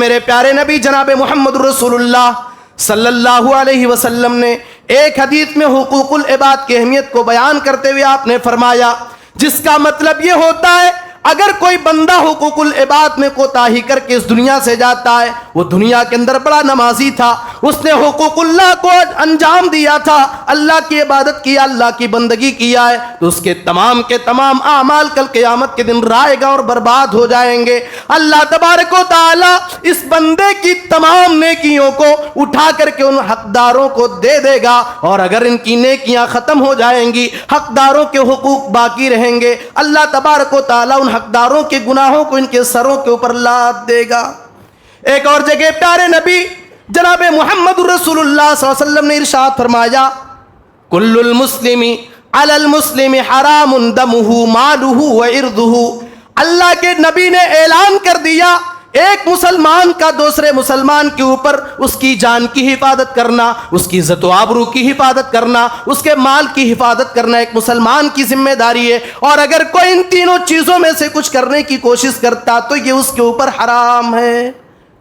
میرے پیارے نبی جناب محمد رسول اللہ صلی اللہ علیہ وسلم نے ایک حدیث میں حقوق العباد کی اہمیت کو بیان کرتے ہوئے آپ نے فرمایا، جس کا مطلب یہ ہوتا ہے اگر کوئی بندہ حقوق العباد میں کوتاہی کر کے اس دنیا سے جاتا ہے، وہ دنیا کے اندر بڑا نمازی تھا، اس نے حقوق اللہ کو انجام دیا تھا، اللہ کی عبادت کیا، اللہ کی بندگی کیا ہے، تو اس کے تمام اعمال کل قیامت کے دن رائے گا اور برباد ہو جائیں گے۔ اللہ تبارک و تعالی اس بندے کی تمام نیکیوں کو اٹھا کر کے ان حقداروں کو دے دے گا، اور اگر ان کی نیکیاں ختم ہو جائیں گی، حقداروں کے حقوق باقی رہیں گے، اللہ تبارک و تعالی ان حقداروں کے گناہوں کو ان کے سروں کے اوپر لاد دے گا۔ ایک اور جگہ پیارے نبی جناب محمد رسول اللہ صلی اللہ علیہ وسلم نے ارشاد فرمایا، کل المسلم علی المسلم حرام دمہ مالہ وعرضہ۔ اللہ کے نبی نے اعلان کر دیا ایک مسلمان کا دوسرے مسلمان کے اوپر اس کی جان کی حفاظت کرنا، اس کی عزت و آبرو کی حفاظت کرنا، اس کے مال کی حفاظت کرنا ایک مسلمان کی ذمہ داری ہے، اور اگر کوئی ان تینوں چیزوں میں سے کچھ کرنے کی کوشش کرتا تو یہ اس کے اوپر حرام ہے۔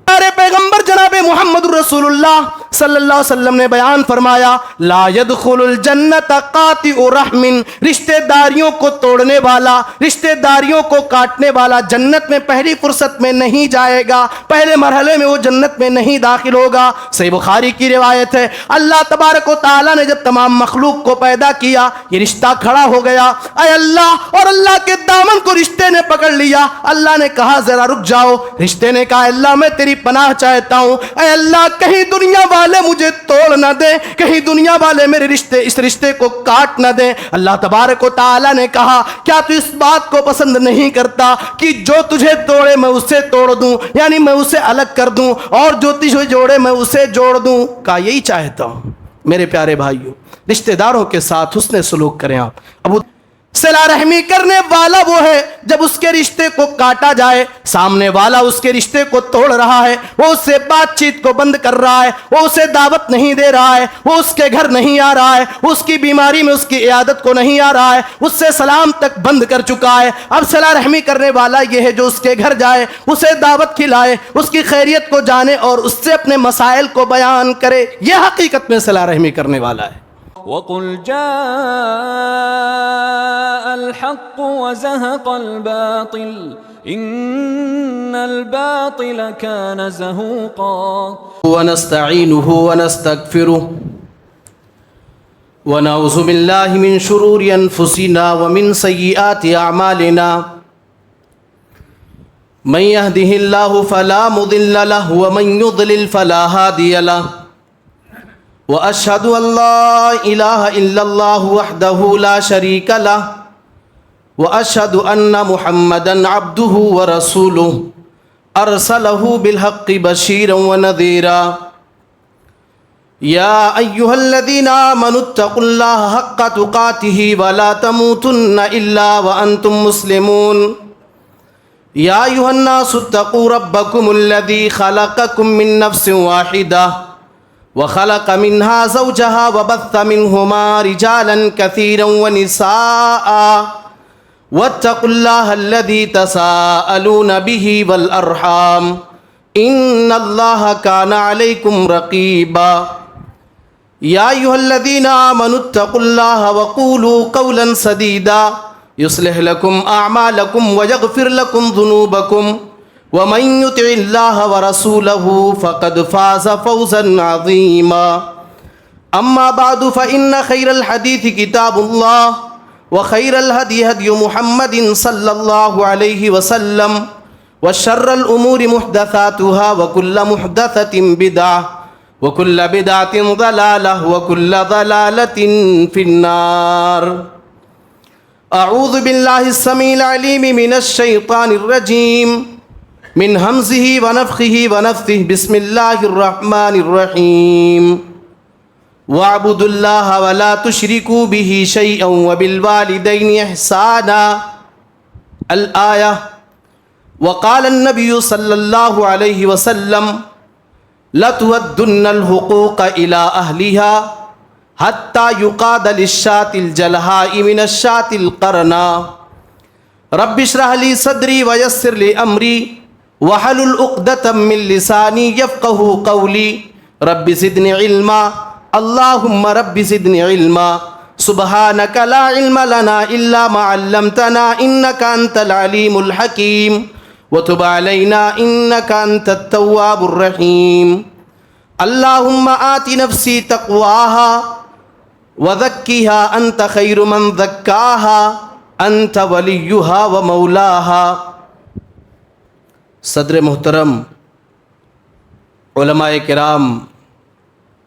ہمارے پیغمبر جناب محمد رسول اللہ صلی اللہ علیہ وسلم نے بیان فرمایا، لا يدخل الجنت قاطع رحم، رشتہ داریوں کو توڑنے والا، رشتہ داریوں کو کاٹنے والا جنت میں پہلی فرصت میں نہیں جائے گا، پہلے مرحلے میں وہ جنت میں نہیں داخل ہوگا۔ صحیح بخاری کی روایت ہے، اللہ تبارک و تعالیٰ نے جب تمام مخلوق کو پیدا کیا، یہ رشتہ کھڑا ہو گیا، اے اللہ، اور اللہ کے دامن کو رشتے نے پکڑ لیا۔ اللہ نے کہا ذرا رک جاؤ، رشتے نے کہا اللہ میں تیری پناہ چاہتا ہوں، اے اللہ کہیں دنیا والے مجھے توڑ نہ دیں، کہیں دنیا والے میرے اس رشتے کو کاٹ نہ دیں۔ اللہ تبارک و تعالی نے کہا کیا تو اس بات کو پسند نہیں کرتا کہ جو تجھے توڑے میں اسے توڑ دوں، یعنی میں اسے الگ کر دوں، اور جو تجھے جوڑے میں اسے جوڑ دوں؟ کہا یہی چاہتا ہوں۔ میرے پیارے بھائیوں، رشتہ داروں کے ساتھ حسن سلوک کریں۔ آپ ابو صلہ رحمی کرنے والا وہ ہے جب اس کے رشتے کو کاٹا جائے، سامنے والا اس کے رشتے کو توڑ رہا ہے، وہ اس سے بات چیت کو بند کر رہا ہے، وہ اسے دعوت نہیں دے رہا ہے، وہ اس کے گھر نہیں آ رہا ہے، اس کی بیماری میں اس کی عیادت کو نہیں آ رہا ہے، اس سے سلام تک بند کر چکا ہے۔ اب صلہ رحمی کرنے والا یہ ہے جو اس کے گھر جائے، اسے دعوت کھلائے، اس کی خیریت کو جانے اور اس سے اپنے مسائل کو بیان کرے، یہ حقیقت میں صلہ رحمی کرنے والا ہے۔ وَقُلْ جَاءَ الْحَقُّ وَزَهَقَ الْبَاطِلُ إِنَّ الْبَاطِلَ كَانَ زَهُوقًا ونستعينه ونستغفره ونعوذ بالله من شرور أنفسنا ومن سيئات أعمالنا من يهده الله فلا مضل له ومن يضلل فلا هادي له وأشهد أن لا إله إلا الله وحده لا شريك له وأشهد أن محمدًا عبده ورسوله أرسله بالحق بشيرا ونذيرا يا أيها الذين آمنوا اتقوا الله حق تقاته ولا تموتن إلا وأنتم مسلمون يا أيها الناس اتقوا ربكم الذي خلقكم من نفس واحدة وخلق منها زوجها وبث منهما رجالا كثيرا ونساء واتقوا الله الذي تساءلون به والأرحام إن الله كان عليكم رقيبا يا أيها الذين آمنوا اتقوا الله وقولوا قولا سديدا يصلح لكم أعمالكم ويغفر لكم ذنوبكم ومن يطع الله ورسوله فقد فاز فوزا عظيما أما بعد فإن خير الحديث كتاب الله وخير الهدي هدي محمد صلى الله عليه وسلم وشر الأمور محدثاتها وكل محدثة بدعة وكل بدعة ضلالة وكل ضلالة في النار أعوذ بالله السميع العليم من الشيطان الرجيم من همزه ونفخه ونفثه بسم الله الرحمن الرحيم واعبدوا الله ولا تشركوا به شيئا وبالوالدين إحسانا الآية وقال النبي صلى الله عليه وسلم لتودن الحقوق إلى أهلها حتى يقاد للشاة الجلهاء من الشاة القرناء رب اشرح لي صدري ويسر لي أمري وحلل عقدة من لسانی یفقہوا قولی رب زدنی علما اللہم رب زدنی علما سبحانک لا علم لنا الا ما علمتنا انک انت العلیم الحکیم وتب علینا انک انت التواب الرحیم اللہم آت نفسی تقواها وزکیها انت خیر من زکاها انت ولیها ومولاها۔ صدر محترم، علماء کرام،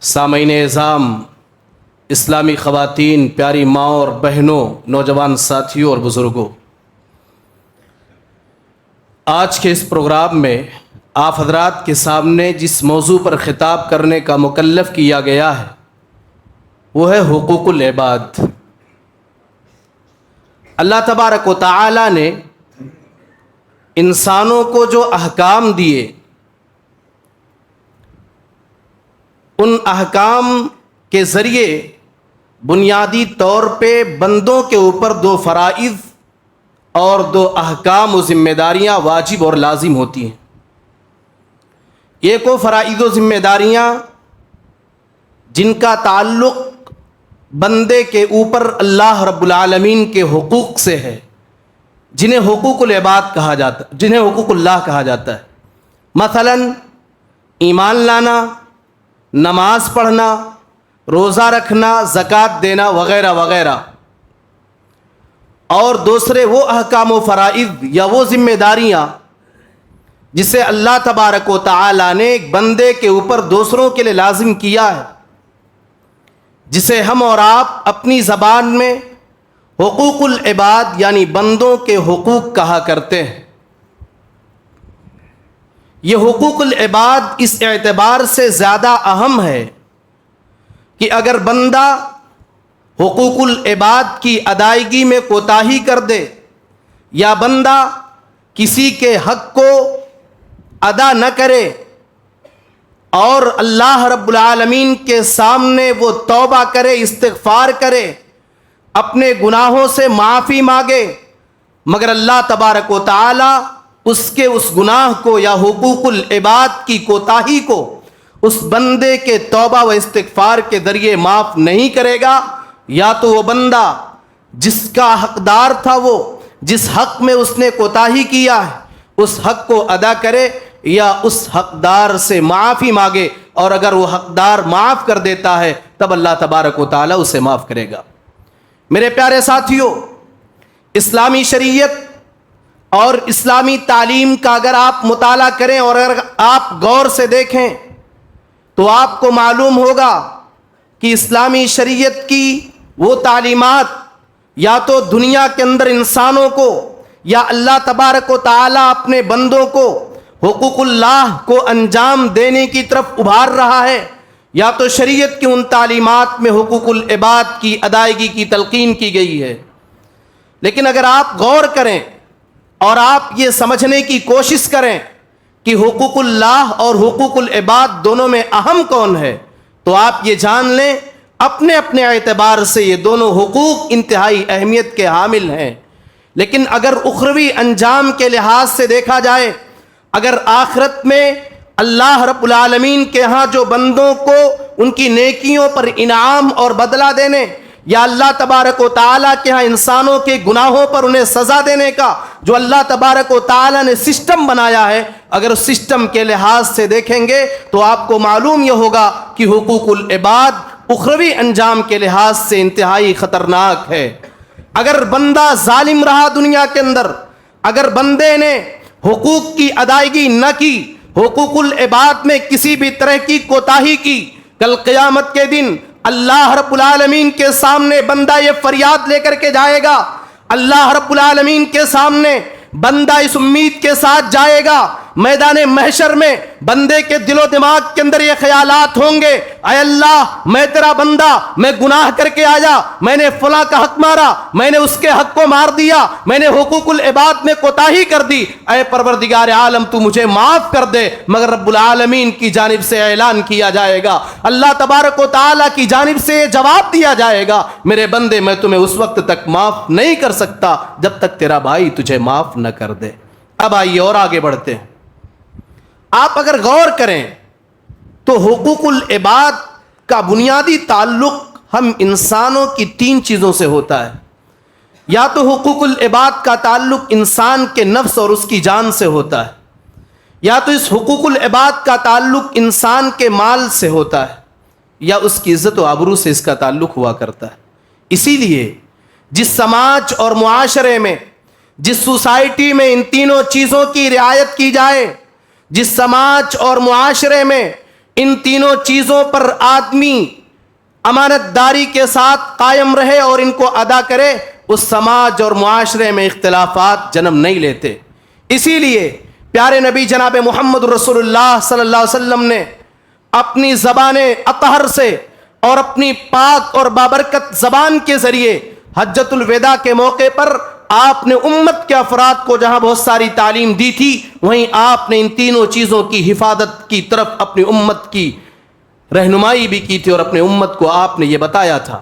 سامعین اعظام، اسلامی خواتین، پیاری ماں اور بہنوں، نوجوان ساتھیوں اور بزرگوں، آج کے اس پروگرام میں آپ حضرات کے سامنے جس موضوع پر خطاب کرنے کا مکلف کیا گیا ہے وہ ہے حقوق العباد۔ اللہ تبارک و تعالی نے انسانوں کو جو احکام دیے، ان احکام کے ذریعے بنیادی طور پہ بندوں کے اوپر دو فرائض اور دو احکام و ذمہ داریاں واجب اور لازم ہوتی ہیں۔ ایک وہ فرائض و ذمہ داریاں جن کا تعلق بندے کے اوپر اللہ رب العالمین کے حقوق سے ہے، جنہیں حقوق العباد کہا جاتا ہے، جنہیں حقوق اللہ کہا جاتا ہے۔ مثلا ایمان لانا، نماز پڑھنا، روزہ رکھنا، زکوٰۃ دینا وغیرہ وغیرہ۔ اور دوسرے وہ احکام و فرائض یا وہ ذمہ داریاں جسے اللہ تبارک و تعالی نے ایک بندے کے اوپر دوسروں کے لیے لازم کیا ہے، جسے ہم اور آپ اپنی زبان میں حقوق العباد یعنی بندوں کے حقوق کہا کرتے ہیں۔ یہ حقوق العباد اس اعتبار سے زیادہ اہم ہے کہ اگر بندہ حقوق العباد کی ادائیگی میں کوتاہی کر دے یا بندہ کسی کے حق کو ادا نہ کرے اور اللہ رب العالمین کے سامنے وہ توبہ کرے، استغفار کرے، اپنے گناہوں سے معافی مانگے، مگر اللہ تبارک و تعالی اس گناہ کو یا حقوق العباد کی کوتاہی کو اس بندے کے توبہ و استغفار کے ذریعے معاف نہیں کرے گا، یا تو وہ بندہ جس کا حقدار تھا، وہ جس حق میں اس نے کوتاہی کیا ہے اس حق کو ادا کرے یا اس حقدار سے معافی مانگے، اور اگر وہ حقدار معاف کر دیتا ہے تب اللہ تبارک و تعالی اسے معاف کرے گا۔ میرے پیارے ساتھیوں، اسلامی شریعت اور اسلامی تعلیم کا اگر آپ مطالعہ کریں اور اگر آپ غور سے دیکھیں تو آپ کو معلوم ہوگا کہ اسلامی شریعت کی وہ تعلیمات یا تو دنیا کے اندر انسانوں کو یا اللہ تبارک و تعالی اپنے بندوں کو حقوق اللہ کو انجام دینے کی طرف ابھار رہا ہے، یا تو شریعت کی ان تعلیمات میں حقوق العباد کی ادائیگی کی تلقین کی گئی ہے۔ لیکن اگر آپ غور کریں اور آپ یہ سمجھنے کی کوشش کریں کہ حقوق اللہ اور حقوق العباد دونوں میں اہم کون ہے، تو آپ یہ جان لیں اپنے اپنے اعتبار سے یہ دونوں حقوق انتہائی اہمیت کے حامل ہیں۔ لیکن اگر اخروی انجام کے لحاظ سے دیکھا جائے، اگر آخرت میں اللہ رب العالمین کے ہاں جو بندوں کو ان کی نیکیوں پر انعام اور بدلہ دینے، یا اللہ تبارک و تعالیٰ کے ہاں انسانوں کے گناہوں پر انہیں سزا دینے کا جو اللہ تبارک و تعالیٰ نے سسٹم بنایا ہے، اگر اس سسٹم کے لحاظ سے دیکھیں گے تو آپ کو معلوم یہ ہوگا کہ حقوق العباد اخروی انجام کے لحاظ سے انتہائی خطرناک ہے۔ اگر بندہ ظالم رہا دنیا کے اندر، اگر بندے نے حقوق کی ادائیگی نہ کی، حقوق العباد میں کسی بھی طرح کی کوتاہی کی، کل قیامت کے دن اللہ رب العالمین کے سامنے بندہ یہ فریاد لے کر کے جائے گا، اللہ رب العالمین کے سامنے بندہ اس امید کے ساتھ جائے گا، میدان محشر میں بندے کے دل و دماغ کے اندر یہ خیالات ہوں گے، اے اللہ میں تیرا بندہ، میں گناہ کر کے آیا، میں نے فلاں کا حق مارا، میں نے اس کے حق کو مار دیا، میں نے حقوق العباد میں کوتاہی کر دی، اے پروردگار عالم تو مجھے معاف کر دے۔ مگر رب العالمین کی جانب سے اعلان کیا جائے گا، اللہ تبارک و تعالیٰ کی جانب سے یہ جواب دیا جائے گا، میرے بندے میں تمہیں اس وقت تک معاف نہیں کر سکتا جب تک تیرا بھائی تجھے معاف نہ کر دے۔ اب آئیے اور آگے بڑھتے ہیں۔ آپ اگر غور کریں تو حقوق العباد کا بنیادی تعلق ہم انسانوں کی 3 چیزوں سے ہوتا ہے. یا تو حقوق العباد کا تعلق انسان کے نفس اور اس کی جان سے ہوتا ہے, یا تو اس حقوق العباد کا تعلق انسان کے مال سے ہوتا ہے, یا اس کی عزت و آبرو سے اس کا تعلق ہوا کرتا ہے. اسی لیے جس سماج اور معاشرے میں, جس سوسائٹی میں ان تینوں چیزوں کی رعایت کی جائے, جس سماج اور معاشرے میں ان تینوں چیزوں پر آدمی امانت داری کے ساتھ قائم رہے اور ان کو ادا کرے, اس سماج اور معاشرے میں اختلافات جنم نہیں لیتے. اسی لیے پیارے نبی جناب محمد رسول اللہ صلی اللہ علیہ وسلم نے اپنی زبان اطہر سے اور اپنی پاک اور بابرکت زبان کے ذریعے حجۃ الوداع کے موقع پر آپ نے امت کے افراد کو جہاں بہت ساری تعلیم دی تھی, وہیں آپ نے ان تینوں چیزوں کی حفاظت کی طرف اپنی امت کی رہنمائی بھی کی تھی اور اپنے امت کو آپ نے یہ بتایا تھا.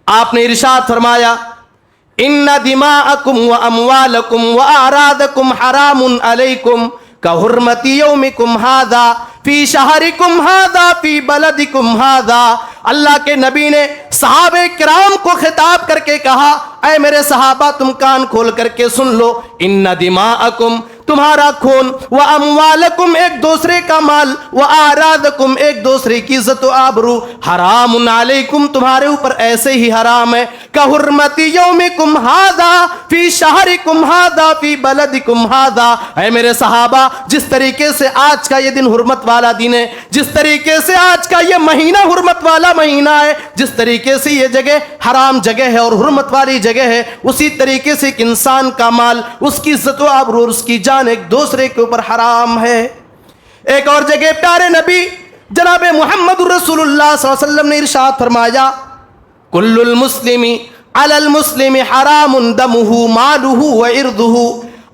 آپ نے ارشاد فرمایا, ان دماءکم و اموالکم و اعراضکم حرام علیکم کحرمت یومکم ھذا فی شہرکم ھذا فی بلدکم ھذا. اللہ کے نبی نے صحابہ کرام کو خطاب کر کے کہا, اے میرے صحابہ تم کان کھول کر کے سن لو, ان دماءکم تمہارا خون, و اموالکم ایک دوسرے کا مال, و اعراضکم ایک دوسرے کی عزت و آبرو, حرام علیکم تمہارے اوپر ایسے ہی حرام ہے, کحرمت یومکم ھذا فی شہرکم ھذا فی بلدکم ھذا. اے میرے صحابہ جس طریقے سے آج کا یہ دن حرمت والا دن ہے, جس طریقے سے آج کا یہ مہینہ حرمت والا مہینہ ہے, جس طریقے سے یہ جگہ حرام جگہ ہے اور حرمت والی جگہ ہے, اسی طریقے سے ایک انسان کا مال, اس کی عزت و آبرو اور اس کی جان ایک دوسرے کے اوپر حرام ہے. ایک اور جگہ پیارے نبی جناب محمد رسول اللہ صلی اللہ علیہ وسلم نے ارشاد فرمایا, کل المسلم علی المسلم حرام دمہ مالہ و عرضہ.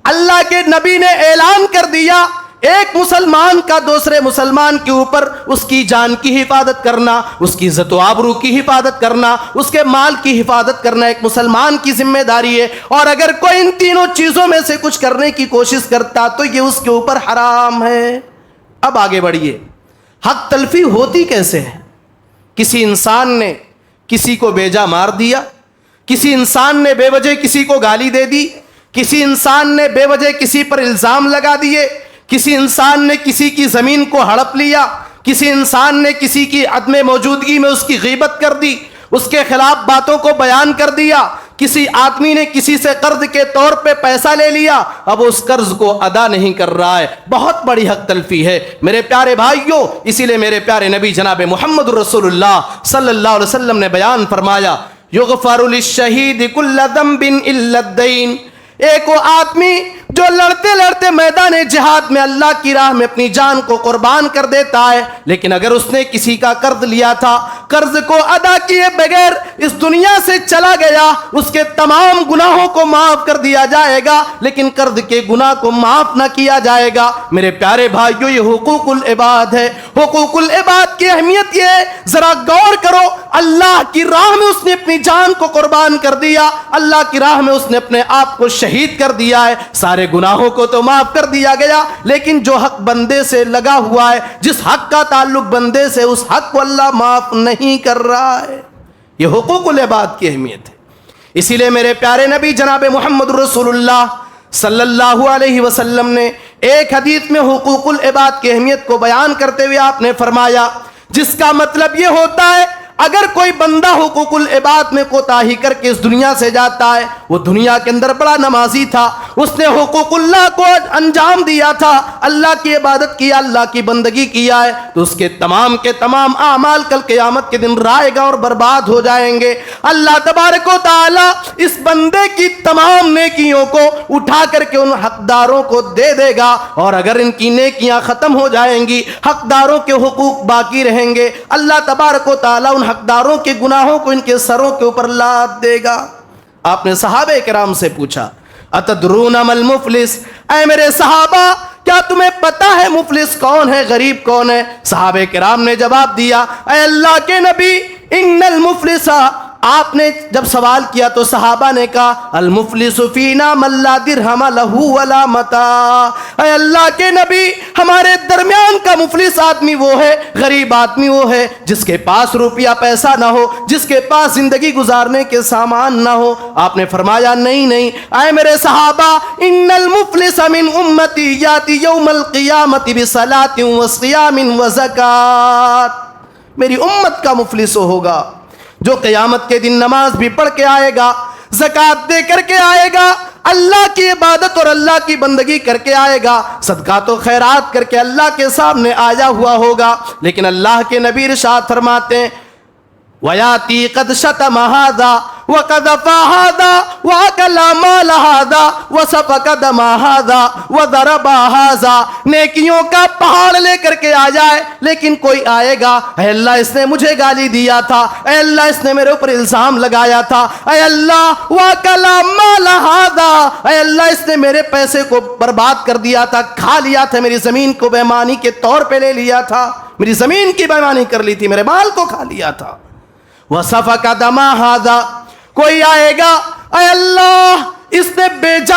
اللہ کے نبی نے اعلان کر دیا, ایک مسلمان کا دوسرے مسلمان کے اوپر اس کی جان کی حفاظت کرنا, اس کی عزت و آبرو کی حفاظت کرنا, اس کے مال کی حفاظت کرنا ایک مسلمان کی ذمہ داری ہے. اور اگر کوئی ان تینوں چیزوں میں سے کچھ کرنے کی کوشش کرتا تو یہ اس کے اوپر حرام ہے. اب آگے بڑھیے, حق تلفی ہوتی کیسے ہے؟ کسی انسان نے کسی کو بیجا مار دیا, کسی انسان نے بے وجہ کسی کو گالی دے دی, کسی انسان نے بے وجہ کسی پر الزام لگا دیے, کسی انسان نے کسی کی زمین کو ہڑپ لیا, کسی انسان نے کسی کی عدم موجودگی میں اس کی غیبت کر دی, اس کے خلاف باتوں کو بیان کر دیا, کسی آدمی نے کسی سے قرض کے طور پہ پیسہ لے لیا, اب اس قرض کو ادا نہیں کر رہا ہے, بہت بڑی حق تلفی ہے میرے پیارے بھائیوں. اسی لیے میرے پیارے نبی جناب محمد رسول اللہ صلی اللہ علیہ وسلم نے بیان فرمایا, یغفر للشہید کل ذنب الا الدین. ایک وہ آدمی جو لڑتے لڑتے میدان جہاد میں اللہ کی راہ میں اپنی جان کو قربان کر دیتا ہے, لیکن اگر اس نے کسی کا قرض لیا تھا, قرض کو ادا کیے بغیر اس دنیا سے چلا گیا, اس کے تمام گناہوں کو معاف کر دیا جائے گا, لیکن قرض کے گناہ کو معاف نہ کیا جائے گا. میرے پیارے بھائیوں, یہ حقوق العباد ہے. حقوق العباد کی اہمیت یہ ہے, ذرا غور کرو, اللہ کی راہ میں اس نے اپنی جان کو قربان کر دیا, اللہ کی راہ میں اس نے اپنے آپ کو شہید کر دیا ہے, سارے گناہوں کو تو معاف کر دیا گیا, لیکن جو حق بندے سے لگا ہوا ہے, جس حق کا تعلق بندے سے, اس حق کو اللہ معاف نہیں کر رہا ہے. یہ حقوق العباد کی اہمیت ہے. اسی لیے میرے پیارے نبی جناب محمد رسول اللہ صلی اللہ علیہ وسلم نے ایک حدیث میں حقوق العباد کی اہمیت کو بیان کرتے ہوئے آپ نے فرمایا, جس کا مطلب یہ ہوتا ہے اگر کوئی بندہ حقوق العباد میں کوتاہی کر کے اس دنیا سے جاتا ہے, وہ دنیا کے اندر بڑا نمازی تھا, اس نے حقوق اللہ کو انجام دیا تھا, اللہ کی عبادت کیا, اللہ کی بندگی کیا ہے, تو اس کے تمام اعمال کل قیامت کے دن رائے گا اور برباد ہو جائیں گے. اللہ تبارک و تعالی اس بندے کی تمام نیکیوں کو اٹھا کر کے ان حقداروں کو دے دے گا, اور اگر ان کی نیکیاں ختم ہو جائیں گی, حقداروں کے حقوق باقی رہیں گے, اللہ تبارک و تعالی ان حقداروں کے گناہوں کو ان کے سروں کے اوپر لاد دے گا. آپ نے صحابہ کرام سے پوچھا, اتدرون ما المفلس, اے میرے صحابہ کیا تمہیں پتا ہے مفلس کون ہے, غریب کون ہے؟ صحابہ کرام نے جواب دیا, اے اللہ کے نبی, ان المفلس آپ نے جب سوال کیا تو صحابہ نے کہا المفلس فینا من لا درہم لہ ولا متاع، اے اللہ کے نبی ہمارے درمیان کا مفلس آدمی وہ ہے، غریب آدمی وہ ہے جس کے پاس روپیہ پیسہ نہ ہو، جس کے پاس زندگی گزارنے کے سامان نہ ہو۔ آپ نے فرمایا نہیں اے میرے صحابہ، ان المفلس من امتی یاتی یوم القیامت بصلاۃ وصیام وزکات، میری امت کا مفلس ہوگا جو قیامت کے دن نماز بھی پڑھ کے آئے گا، زکوٰۃ دے کر کے آئے گا، اللہ کی عبادت اور اللہ کی بندگی کر کے آئے گا، صدقات و خیرات کر کے اللہ کے سامنے آیا ہوا ہوگا، لیکن اللہ کے نبی ارشاد فرماتے ہیں وَيَاتِي قَدْ شَتَمَ هَذَا وَقَذَفَ هَذَا وَأَكَلَ مَالَ هَذَا وَسَفَكَ دَمَ هَذَا وَضَرَبَ هَذَا، نیکیوں کا پہاڑ لے کر کے آ جائے، لیکن کوئی آئے گا اے اللہ اس نے مجھے گالی دیا تھا، اے اللہ اس نے میرے اوپر الزام لگایا تھا، اے اللہ وَأَكَلَ مَالَ هَذَا، اے اللہ اس نے میرے پیسے کو برباد کر دیا تھا، کھا لیا تھا، میری زمین کو بےمانی کے طور پہ لے لیا تھا، میری زمین کی بےمانی کر لی تھی، میرے مال کو کھا لیا تھا۔ وَسَفَكَ دَمَ هَذَا، کوئی آئے گا اے اللہ اس نے بیجا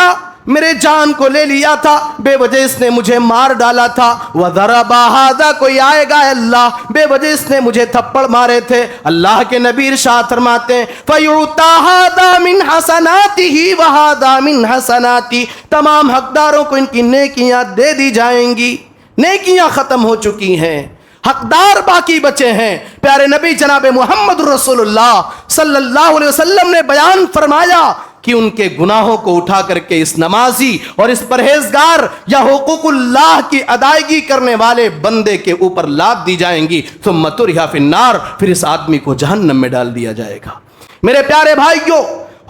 میرے جان کو لے لیا تھا، بے وجہ اس نے مجھے مار ڈالا تھا۔ وَضَرَبَ هَذَا، کوئی آئے گا اے اللہ بے وجہ اس نے مجھے تھپڑ مارے تھے۔ اللہ کے نبی ارشاد فرماتے ہیں فَيُعْطَى هَذَا مِنْ حَسَنَاتِهِ وَهَذَا مِنْ حَسَنَاتِهِ، تمام حقداروں کو ان کی نیکیاں دے دی جائیں گی، نیکیاں ختم ہو چکی ہیں، حقدار باقی بچے ہیں۔ پیارے نبی جناب محمد رسول اللہ صلی اللہ علیہ وسلم نے بیان فرمایا کہ ان کے گناہوں کو اٹھا کر کے اس نمازی اور اس پرہیزگار یا حقوق اللہ کی ادائیگی کرنے والے بندے کے اوپر لاد دی جائیں گی، ثم طرح فی النار، پھر اس آدمی کو جہنم میں ڈال دیا جائے گا۔ میرے پیارے بھائیوں،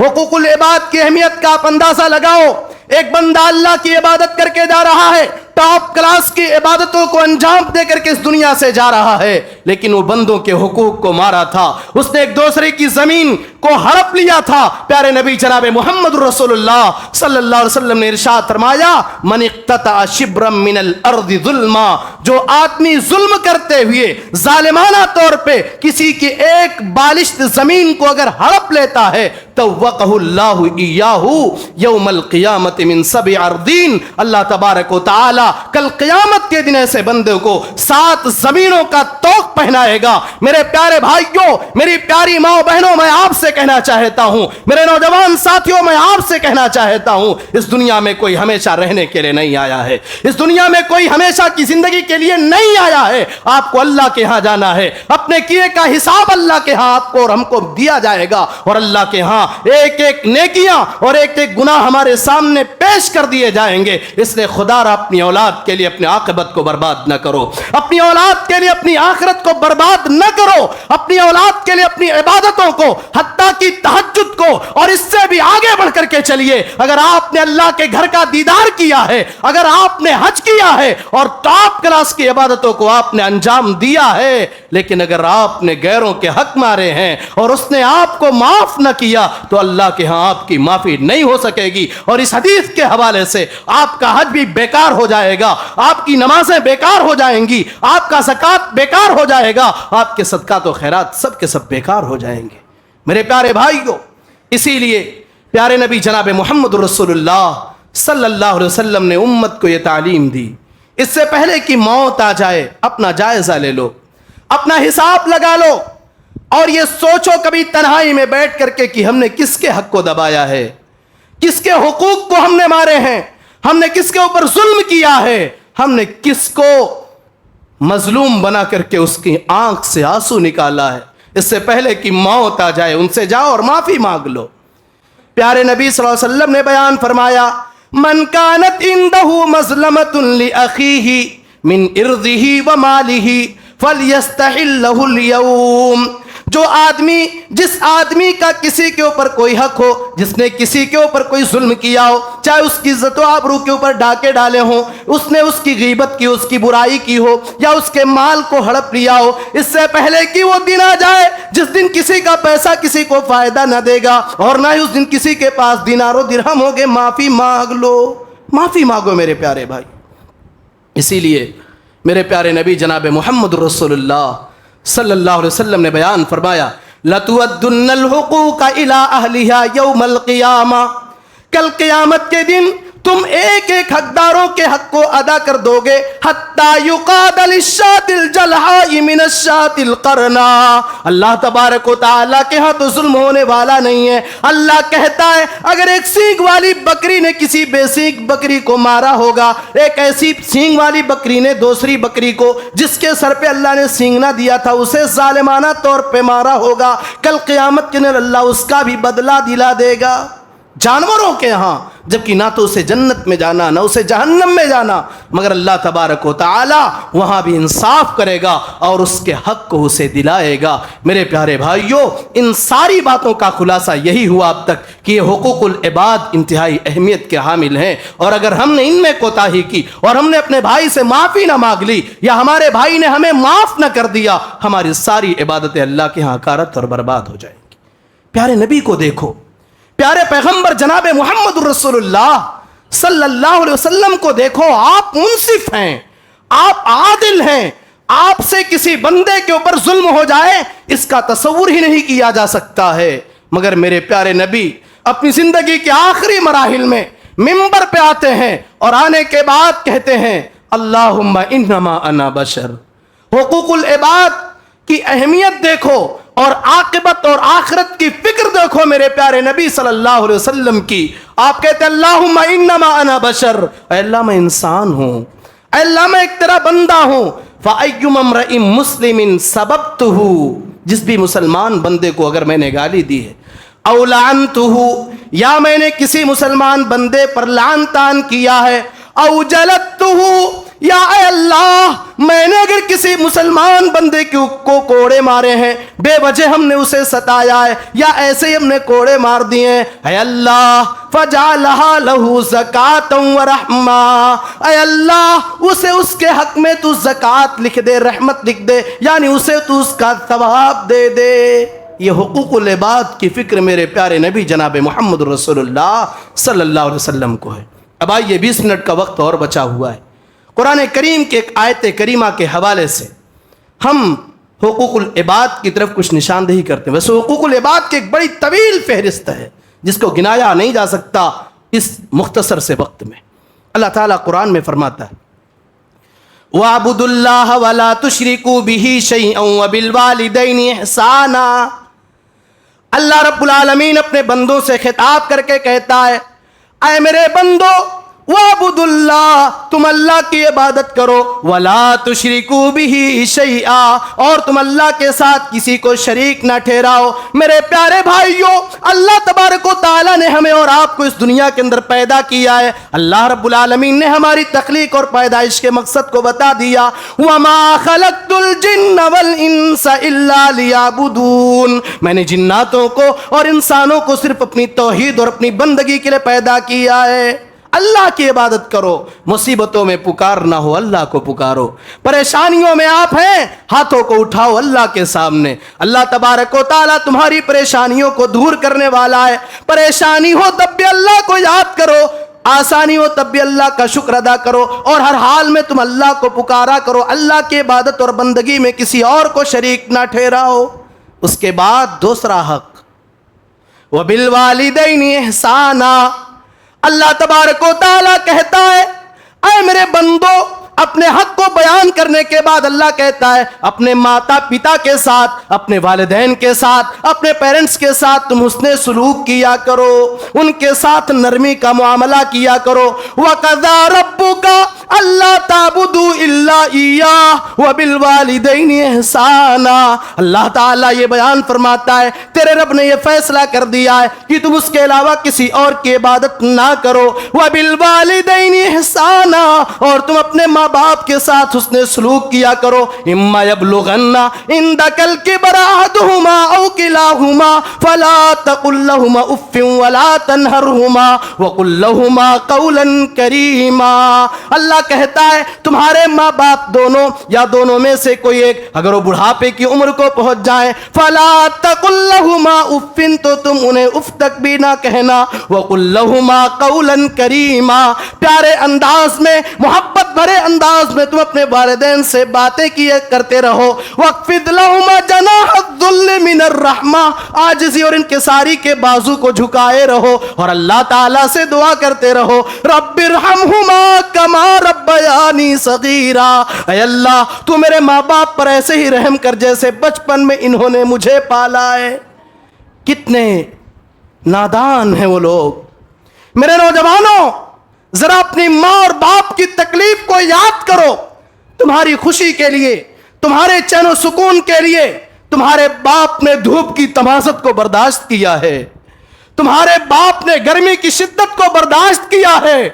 حقوق العباد کی اہمیت کا آپ اندازہ لگاؤ۔ ایک بندہ اللہ کی عبادت کر کے جا رہا ہے، ٹاپ کلاس کی عبادتوں کو انجام دے کر کے اس دنیا سے جا رہا ہے، لیکن وہ بندوں کے حقوق کو مارا تھا، اس نے ایک دوسرے کی زمین کو ہڑپ لیا تھا۔ پیارے نبی جناب محمد رسول اللہ صلی اللہ علیہ وسلم نے ارشاد فرمایا من اقتطع شبرا من الارض ظلما، جو آدمی ظلم کرتے ہوئے ظالمانہ طور پہ کسی کی ایک بالشت زمین کو اگر ہڑپ لیتا ہے توقہ اللہ ایاہ یوم القیامت من 7 اراضین، اللہ تبارک و تعالی کل قیامت کے دن ایسے بندے کو 7 زمینوں کا توق پہنائے گا۔ میرے پیارے بھائیوں، میری پیاری ماں بہنوں، میں آپ سے کہنا چاہتا ہوں، میرے نوجوان ساتھیوں، میں آپ سے کہنا چاہتا ہوں، اس دنیا میں کوئی ہمیشہ رہنے کے لیے نہیں آیا ہے، اس دنیا میں کوئی ہمیشہ کی زندگی کے لیے نہیں آیا ہے۔ آپ کو اللہ کے ہاں جانا ہے، اپنے کیے کا حساب اللہ کے ہاں آپ کو اور ہم کو دیا جائے گا، اور اللہ کے ہاں ایک ایک نیکیاں اور ایک ایک گناہ ہمارے سامنے پیش کر دیے جائیں گے۔ اس لیے خدا را اپنی اولاد کے لیے اپنی عاقبت کو برباد نہ کرو، اپنی اولاد کے لیے اپنی آخرت کو برباد نہ کرو، اپنی اولاد کے لیے اپنی عبادتوں کو، حتیٰ کی تہجد کو، اور اس سے بھی آگے بڑھ کر کے چلیے۔ اگر آپ نے اللہ کے گھر کا دیدار کیا ہے، اگر آپ نے حج کیا ہے اور ٹاپ کلاس کی عبادتوں کو آپ نے انجام دیا ہے، لیکن اگر آپ نے غیروں کے حق مارے ہیں اور اس نے آپ کو معاف نہ کیا تو اللہ کے ہاں آپ کی معافی نہیں ہو سکے گی، اور اس حدیث کے حوالے سے آپ کا حج بھی بیکار ہو جائے گا، آپ کی نمازیں بیکار ہو جائیں گی، آپ کا زکوٰۃ بیکار ہو جائے گا، آپ کے صدقات و خیرات سب کے سب بیکار ہو جائیں گے۔ میرے پیارے بھائیوں، اسی لیے پیارے نبی جناب محمد رسول اللہ صلی اللہ علیہ وسلم نے امت کو یہ تعلیم دی، اس سے پہلے کہ موت آ جائے اپنا جائزہ لے لو، اپنا حساب لگا لو، اور یہ سوچو کبھی تنہائی میں بیٹھ کر کے کہ ہم نے کس کے حق کو دبایا ہے، کس کے حقوق کو ہم نے مارے ہیں، ہم نے کس کے اوپر ظلم کیا ہے، ہم نے کس کو مظلوم بنا کر کے اس کی آنکھ سے آنسو نکالا ہے۔ اس سے پہلے کہ موت آ جائے ان سے جاؤ اور معافی مانگ لو۔ پیارے نبی صلی اللہ علیہ وسلم نے بیان فرمایا من کانت عنده مظلمۃ لاخیہ من ارضہ ومالہ فلیستحلہ اليوم، جو آدمی، جس آدمی کا کسی کے اوپر کوئی حق ہو، جس نے کسی کے اوپر کوئی ظلم کیا ہو، چاہے اس کی عزت و آبرو کے اوپر ڈاکے ڈالے ہوں، اس نے اس کی غیبت کی، اس کی برائی کی ہو، یا اس کے مال کو ہڑپ لیا ہو، اس سے پہلے کہ وہ دن آ جائے جس دن کسی کا پیسہ کسی کو فائدہ نہ دے گا، اور نہ ہی اس دن کسی کے پاس دینار و درہم ہوگے، معافی مانگ لو، معافی مانگو میرے پیارے بھائی۔ اسی لیے میرے پیارے نبی جناب محمد رسول اللہ صلی اللہ علیہ وسلم نے بیان فرمایا لَتُؤَدُّنَّ الْحُقُوقَ إِلَىٰ أَهْلِهَا يَوْمَ الْقِيَامَةِ، کل قیامت کے دن تم ایک ایک حقداروں کے حق کو ادا کر دو گے. حَتَّى يُقَادَ لِلشَّاةِ الْجَلْحَاءِ مِنَ الشَّاةِ الْقَرْنَاءِ. اللہ تبارک و تعالیٰ کے ہاں تو ظلم ہونے والا نہیں ہے. اللہ کہتا ہے اگر ایک سینگ والی بکری نے کسی بے سینگ بکری کو مارا ہوگا، ایک ایسی سینگ والی بکری نے دوسری بکری کو جس کے سر پہ اللہ نے سینگ نہ دیا تھا اسے ظالمانہ طور پہ مارا ہوگا، کل قیامت کے دن اللہ اس کا بھی بدلہ دلا دے گا جانوروں کے ہاں، جبکہ نہ تو اسے جنت میں جانا نہ اسے جہنم میں جانا، مگر اللہ تبارک و تعالی وہاں بھی انصاف کرے گا اور اس کے حق کو اسے دلائے گا. میرے پیارے بھائیوں، ان ساری باتوں کا خلاصہ یہی ہوا اب تک کہ یہ حقوق العباد انتہائی اہمیت کے حامل ہیں، اور اگر ہم نے ان میں کوتاہی کی اور ہم نے اپنے بھائی سے معافی نہ مانگ لی یا ہمارے بھائی نے ہمیں معاف نہ کر دیا، ہماری ساری عبادتیں اللہ کے ہاں حقارت اور برباد ہو جائیں گی. پیارے نبی کو دیکھو، پیارے پیغمبر جناب محمد الرسول اللہ صلی اللہ علیہ وسلم کو دیکھو. آپ منصف ہیں، آپ عادل ہیں. آپ سے کسی بندے کے اوپر ظلم ہو جائے اس کا تصور ہی نہیں کیا جا سکتا ہے، مگر میرے پیارے نبی اپنی زندگی کے آخری مراحل میں منبر پہ آتے ہیں اور آنے کے بعد کہتے ہیں اللہم انما انا بشر. حقوق العباد کی اہمیت دیکھو اور عاقبت اور آخرت کی فکر دیکھو میرے پیارے نبی صلی اللہ علیہ وسلم کی. آپ کہتے ہیں اللہم انما انا بشر، اے اللہ میں انسان ہوں، اے اللہ میں ایک تیرا بندہ ہوں. فَأَيُّمَ امْرَئٍ مُسْلِمٍ سَبَبْتُهُ، جس بھی مسلمان بندے کو اگر میں نے گالی دی ہے، او لعنتُهُ، یا میں نے کسی مسلمان بندے پر لعن تان کیا ہے، او جلدتُهُ، یا اے اللہ میں نے اگر کسی مسلمان بندے کو کوڑے مارے ہیں، بے وجہ ہم نے اسے ستایا ہے یا ایسے ہی ہم نے کوڑے مار دیے ہیں، اے اللہ فجعلها له زکاة ورحمہ، اے اللہ اسے اس کے حق میں تو زکوٰۃ لکھ دے، رحمت لکھ دے، یعنی اسے تو اس کا ثواب دے دے. یہ حقوق العباد کی فکر میرے پیارے نبی جناب محمد رسول اللہ صلی اللہ علیہ وسلم کو ہے. اب آئیے 20 منٹ کا وقت اور بچا ہوا ہے، قرآن کریم کے ایک آیت کریمہ کے حوالے سے ہم حقوق العباد کی طرف کچھ نشاندہی کرتے ہیں. ویسے حقوق العباد کی ایک بڑی طویل فہرست ہے جس کو گنایا نہیں جا سکتا اس مختصر سے وقت میں. اللہ تعالیٰ قرآن میں فرماتا ہے وَاعْبُدُوا اللَّهَ وَلَا تُشْرِكُوا بِهِ شَيْئًا وَبِالْوَالِدَيْنِ إِحْسَانًا. اللہ رب العالمین اپنے بندوں سے خطاب کر کے کہتا ہے اے میرے بندو وَاعْبُدُوا اللَّهَ، تم اللہ کی عبادت کرو، وَلَا تُشْرِكُوا بِهِ شَيْئًا، اور تم اللہ کے ساتھ کسی کو شریک نہ ٹھہراؤ. میرے پیارے بھائیوں، اللہ تبارک و تعالیٰ نے ہمیں اور آپ کو اس دنیا کے اندر پیدا کیا ہے. اللہ رب العالمین نے ہماری تخلیق اور پیدائش کے مقصد کو بتا دیا وَمَا خَلَقْتُ الْجِنَّ وَالْإِنسَ إِلَّا لِيَعْبُدُونَ، میں نے جناتوں کو اور انسانوں کو صرف اپنی توحید اور اپنی بندگی کے لیے پیدا کیا ہے. اللہ کی عبادت کرو، مصیبتوں میں پکارنا ہو اللہ کو پکارو، پریشانیوں میں آپ ہیں ہاتھوں کو اٹھاؤ اللہ کے سامنے. اللہ تبارک و تعالیٰ تمہاری پریشانیوں کو دور کرنے والا ہے. پریشانی ہو تب بھی اللہ کو یاد کرو، آسانی ہو تب بھی اللہ کا شکر ادا کرو، اور ہر حال میں تم اللہ کو پکارا کرو. اللہ کی عبادت اور بندگی میں کسی اور کو شریک نہ ٹھہراؤ. اس کے بعد دوسرا حق وَبِالْوَالِدَيْنِ إِحْسَانًا. اللہ تبارک و تعالیٰ کہتا ہے اے میرے بندو، اپنے حق کو بیان کرنے کے بعد اللہ کہتا ہے اپنے ماتا پتا کے ساتھ، اپنے والدین کے ساتھ، اپنے پیرنٹس کے ساتھ تم حسن سلوک کیا کرو، ان کے ساتھ نرمی کا معاملہ کیا کرو. وَقَضَىٰ رَبُّكَ أَلَّا تَعْبُدُوا إِلَّا إِيَّاهُ وَبِالْوَالِدَيْنِ إِحْسَانًا. اللہ تعالیٰ یہ بیان فرماتا ہے تیرے رب نے یہ فیصلہ کر دیا ہے کہ تم اس کے علاوہ کسی اور کی عبادت نہ کرو. وَبِالْوَالِدَيْنِ إِحْسَانًا، اور تم اپنے ماں باپ کے ساتھ حسن سلوک کیا کرو. اما یبلغن عندک الکبر احدہما او کلاہما فلا تقل لہما اف ولا تنہرہما وقل لہما قولا کریما. اللہ کہتا ہے تمہارے ماں باپ دونوں یا دونوں میں سے کوئی ایک اگر وہ بڑھاپے کی عمر کو پہنچ جائیں، فلا تقل لہما اف، تو تم انہیں اف تک بھی نہ کہنا. وقل لہما قولا کریما، پیارے انداز میں، محبت بھرے انداز میں تم اپنے والدین سے باتیں کیے کرتے رہو. وَاخْفِضْ لَهُمَا جَنَاحَ الذُّلِّ مِنَ الرَّحْمَةِ, عاجزی اور انکساری کے بازو کو جھکائے رہو اور اللہ تعالیٰ سے دعا کرتے رہو, رب ارحمہما کما ربیانی صغیرا, اے اللہ تو میرے ماں باپ پر ایسے ہی رحم کر جیسے بچپن میں انہوں نے مجھے پالا ہے. کتنے نادان ہیں وہ لوگ. میرے نوجوانوں, ذرا اپنی ماں اور باپ کی تکلیف کو یاد کرو. تمہاری خوشی کے لیے, تمہارے چین و سکون کے لیے تمہارے باپ نے دھوپ کی تمازت کو برداشت کیا ہے, تمہارے باپ نے گرمی کی شدت کو برداشت کیا ہے.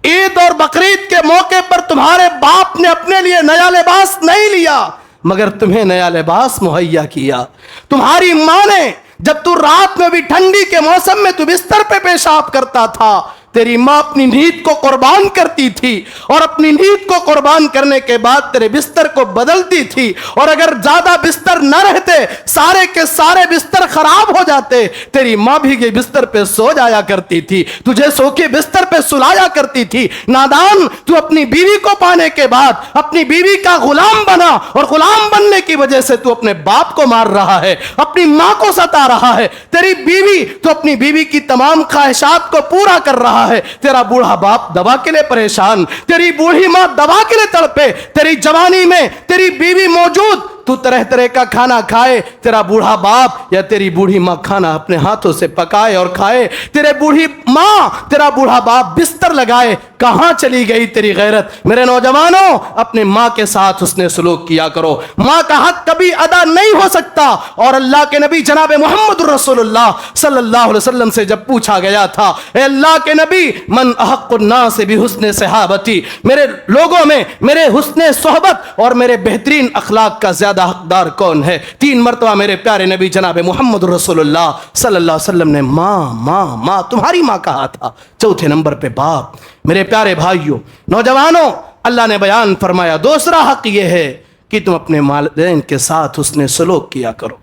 عید اور بقرعید کے موقع پر تمہارے باپ نے اپنے لیے نیا لباس نہیں لیا مگر تمہیں نیا لباس مہیا کیا. تمہاری ماں نے جب تو رات میں بھی ٹھنڈی کے موسم میں تو بستر پہ پیشاب کرتا تھا, تیری ماں اپنی نیند کو قربان کرتی تھی اور اپنی نیند کو قربان کرنے کے بعد تیرے بستر کو بدلتی تھی, اور اگر زیادہ بستر نہ رہتے سارے کے سارے بستر خراب ہو جاتے, تیری ماں بھی یہ بستر پہ سو جایا کرتی تھی, تجھے سو کے بستر پہ سلایا کرتی تھی. نادان, تو اپنی بیوی کو پانے کے بعد اپنی بیوی کا غلام بنا اور غلام بننے کی وجہ سے تو اپنے باپ کو مار رہا ہے, اپنی ماں کو ستا رہا ہے. تیری بیوی, تو اپنی بیوی کی تمام خواہشات کو پورا کر رہا ہے. تیرا بوڑھا باپ دوا کے لیے پریشان, تیری بوڑھی ماں دوا کے لیے تڑپے. تیری جوانی میں تیری بیوی موجود, تو طرح طرح کا کھانا کھائے, تیرا بوڑھا باپ یا تیری بوڑھی ماں کھانا اپنے ہاتھوں سے پکائے اور کھائے. تیرے بوڑھی ماں, تیرا بوڑھا باپ بستر لگائے, کہاں چلی گئی تیری غیرت؟ میرے نوجوانوں, اپنے ماں کے ساتھ حسن سلوک کیا کرو. ماں کا حق کبھی ادا نہیں ہو سکتا. اور اللہ کے نبی جناب محمد رسول اللہ صلی اللہ علیہ وسلم سے جب پوچھا گیا تھا, اے اللہ کے نبی, من احق الناس بحسن صحابتی, میرے لوگوں میں میرے حسن صحبت اور میرے بہترین اخلاق کا زیادہ حقدار کون ہے؟ 3 مرتبہ میرے پیارے نبی جناب محمد رسول اللہ صلی اللہ علیہ وسلم نے ماں ماں ماں, تمہاری ماں کہا تھا. 4تھے نمبر پہ باپ. میرے پیارے بھائیوں, نوجوانوں, اللہ نے بیان فرمایا دوسرا حق یہ ہے کہ تم اپنے والدین کے ساتھ حسن سلوک کیا کرو.